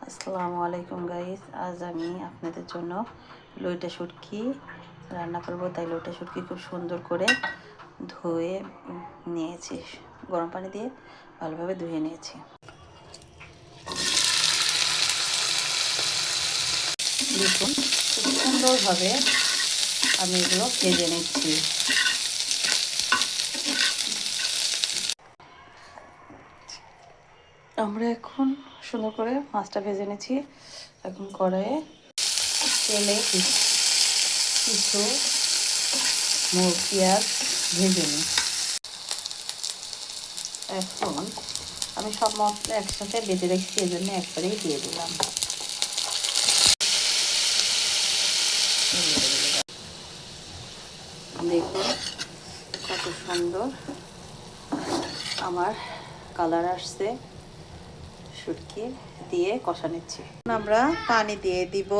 আসসালামু আলাইকুম গাইস, আজ আমি আপনাদের জন্য লইটা শুটকি রান্না করব। তাই লইটা শুটকি খুব সুন্দর করে ধুয়ে নিয়েছি, গরম পানি দিয়ে ভালোভাবে ধুয়ে নিয়েছি। দেখুন খুব সুন্দরভাবে আমি এগুলো ভেজে নিচ্ছি। আমরা এখন সুন্দর করে মাছটা ভেজে নিচ্ছি। এখন কড়াইয়ে তেলে কিছু পেঁয়াজ ভেজে নিই। এখন আমি সব মশলা একসাথে বেটে রেখেছি, এই জন্য একবারেই দিয়ে দিলাম। দেখুন কত সুন্দর আমার কালার আসছে। শুটকি দিয়ে কষা নিচ্ছি। আমরা পানি দিয়ে দিব